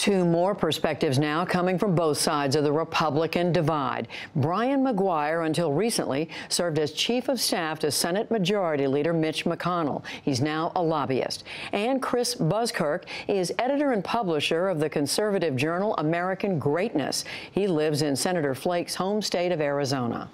Two more perspectives now coming from both sides of the Republican divide. Brian McGuire, until recently, served as chief of staff to Senate Majority Leader Mitch McConnell. He's now a lobbyist. And Chris Buskirk is editor and publisher of the conservative journal American Greatness. He lives in Senator Flake's home state of Arizona.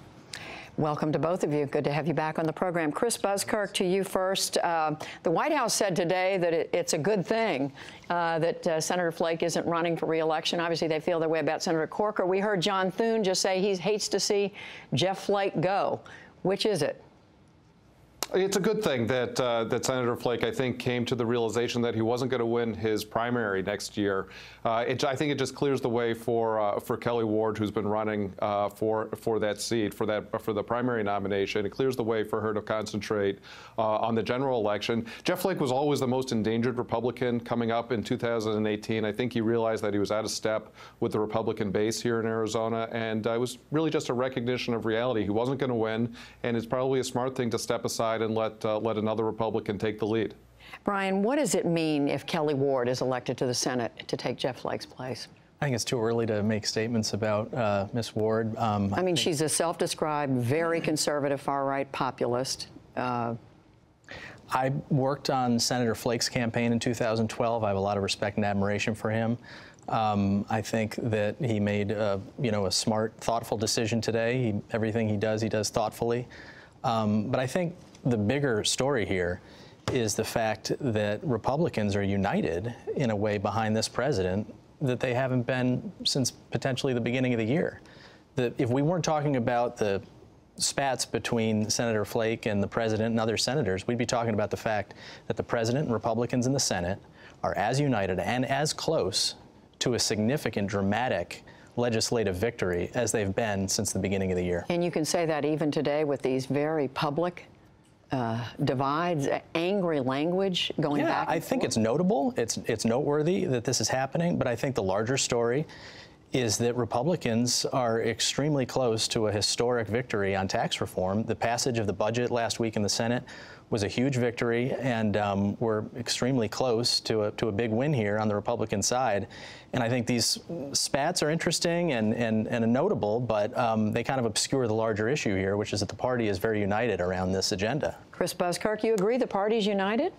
Welcome to both of you. Good to have you back on the program. Chris Buskirk, to you first. The White House said today that it's a good thing that Senator Flake isn't running for re-election. Obviously, they feel their way about Senator Corker. We heard John Thune just say he hates to see Jeff Flake go. Which is it? It's a good thing that that Senator Flake, I think, came to the realization that he wasn't going to win his primary next year. I think it just clears the way for Kelly Ward, who's been running for that seat, for the primary nomination. It clears the way for her to concentrate on the general election. Jeff Flake was always the most endangered Republican coming up in 2018. I think he realized that he was out of step with the Republican base here in Arizona, and it was really just a recognition of reality. He wasn't going to win, and it's probably a smart thing to step aside and let another Republican take the lead. Brian, what does it mean if Kelly Ward is elected to the Senate to take Jeff Flake's place? I think it's too early to make statements about Ms. Ward. I mean, she's a self-described, very conservative, far-right populist. I worked on Senator Flake's campaign in 2012. I have a lot of respect and admiration for him. I think that he made a smart, thoughtful decision today. Everything he does thoughtfully. But I think the bigger story here is the fact that Republicans are united in a way behind this president that they haven't been since potentially the beginning of the year. If we weren't talking about the spats between Senator Flake and the president and other senators, we'd be talking about the fact that the president and Republicans in the Senate are as united and as close to a significant, dramatic legislative victory as they've been since the beginning of the year. And you can say that even today with these very public divides, angry language going back and forth. I think it's notable. It's noteworthy that this is happening, but I think the larger story is that Republicans are extremely close to a historic victory on tax reform. The passage of the budget last week in the Senate was a huge victory, and we're extremely close to a big win here on the Republican side. And I think these spats are interesting and notable, but they kind of obscure the larger issue here, which is that the party is very united around this agenda. Chris Buskirk, you agree the party's united?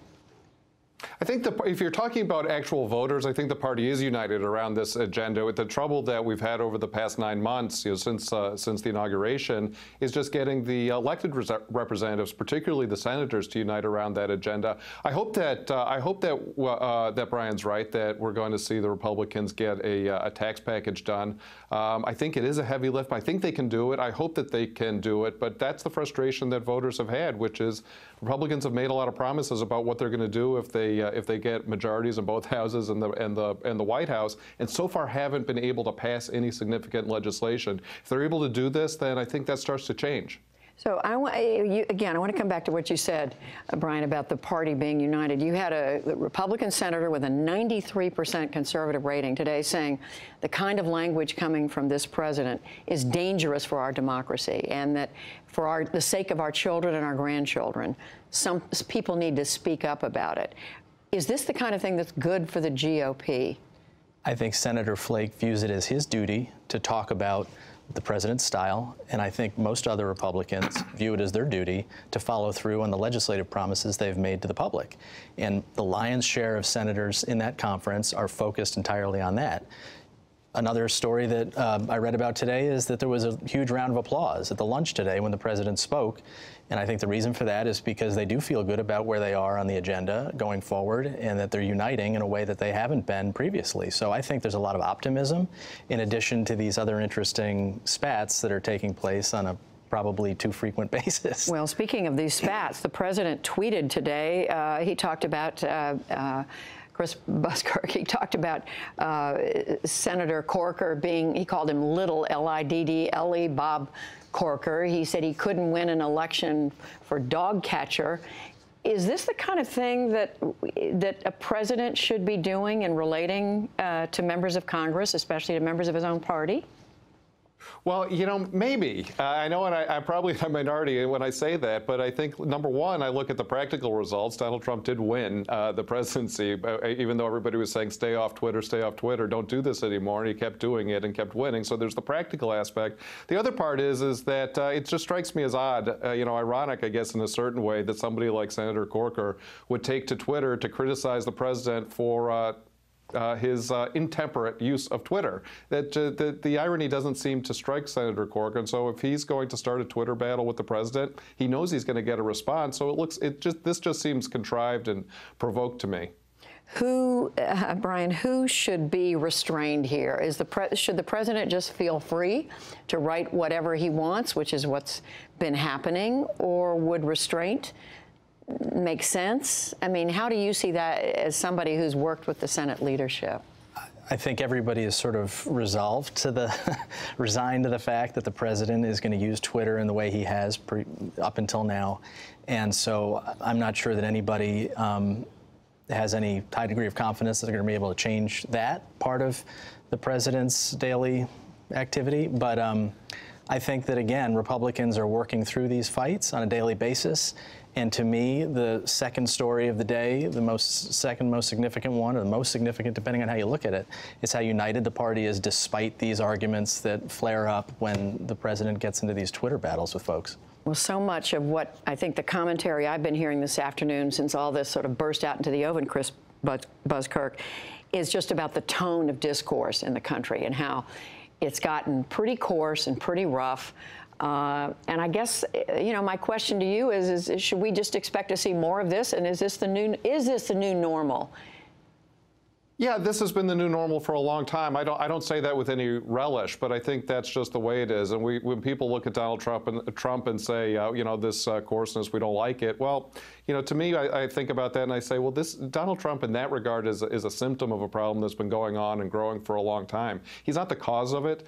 I think if you're talking about actual voters, I think the party is united around this agenda. With the trouble that we've had over the past 9 months, since the inauguration, is just getting the elected representatives, particularly the senators, to unite around that agenda. I hope that that Brian's right, that we're going to see the Republicans get a tax package done. I think it is a heavy lift. I think they can do it. I hope that they can do it. But that's the frustration that voters have had, which is Republicans have made a lot of promises about what they're going to do if they get majorities in both houses and the White House, and so far haven't been able to pass any significant legislation. If they're able to do this, then I think that starts to change. So I want to come back to what you said, Brian, about the party being united. You had a Republican senator with a 93% conservative rating today saying the kind of language coming from this president is dangerous for our democracy, and that for the sake of our children and our grandchildren, some people need to speak up about it. Is this the kind of thing that's good for the GOP? I think Senator Flake views it as his duty to talk about the president's style, and I think most other Republicans view it as their duty to follow through on the legislative promises they've made to the public. And the lion's share of senators in that conference are focused entirely on that. Another story that I read about today is that there was a huge round of applause at the lunch today when the president spoke. And I think the reason for that is because they do feel good about where they are on the agenda going forward, and that they're uniting in a way that they haven't been previously. So I think there's a lot of optimism in addition to these other interesting spats that are taking place on a probably too frequent basis. Well, speaking of these spats, the president tweeted today, he talked about Chris Buskirk, he talked about Senator Corker being, he called him little, L-I-D-D-L-E, Bob Corker. He said he couldn't win an election for dog catcher. Is this the kind of thing that a president should be doing and relating to members of Congress, especially to members of his own party? Well, maybe. I know, and I'm probably a minority when I say that, but I think, number one, I look at the practical results. Donald Trump did win the presidency, even though everybody was saying, stay off Twitter, don't do this anymore, and he kept doing it and kept winning. So there's the practical aspect. The other part is that it just strikes me as odd, ironic, I guess, in a certain way, that somebody like Senator Corker would take to Twitter to criticize the president for his intemperate use of Twitter. The irony doesn't seem to strike Senator Corker, and so if he's going to start a Twitter battle with the president, he knows he's going to get a response. So this just seems contrived and provoked to me. Brian, who should be restrained here? Should the president just feel free to write whatever he wants, which is what's been happening, or would restraint make sense? I mean, how do you see that as somebody who's worked with the Senate leadership? I think everybody is sort of resigned to the fact that the president is going to use Twitter in the way he has up until now. And so I'm not sure that anybody has any high degree of confidence that they're going to be able to change that part of the president's daily activity. But I think that, again, Republicans are working through these fights on a daily basis. And to me, the second story of the day, the second most significant one, or the most significant, depending on how you look at it, is how united the party is despite these arguments that flare up when the president gets into these Twitter battles with folks. Well, so much of what I think the commentary I've been hearing this afternoon since all this sort of burst out into the open, Chris Buskirk, is just about the tone of discourse in the country and how it's gotten pretty coarse and pretty rough. And I guess, my question to you is should we just expect to see more of this? And is this the new normal? Yeah, this has been the new normal for a long time. I don't say that with any relish, but I think that's just the way it is. And when people look at Donald Trump and say, this coarseness, we don't like it. Well, to me, I think about that and I say, well, Donald Trump in that regard is a symptom of a problem that's been going on and growing for a long time. He's not the cause of it.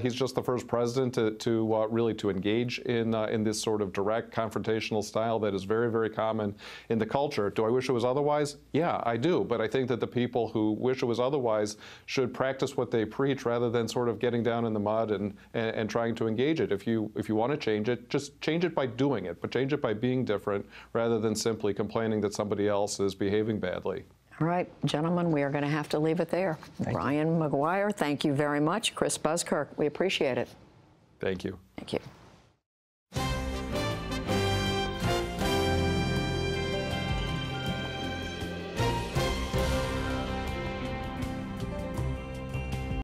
He's just the first president to really engage in this sort of direct confrontational style that is very, very common in the culture. Do I wish it was otherwise? Yeah, I do. But I think that the people who wish it was otherwise should practice what they preach rather than sort of getting down in the mud and trying to engage it. If you want to change it, just change it by doing it, but change it by being different rather than simply complaining that somebody else is behaving badly. All right, gentlemen, we are going to have to leave it there. Brian McGuire, thank you very much. Chris Buskirk, we appreciate it. Thank you. Thank you.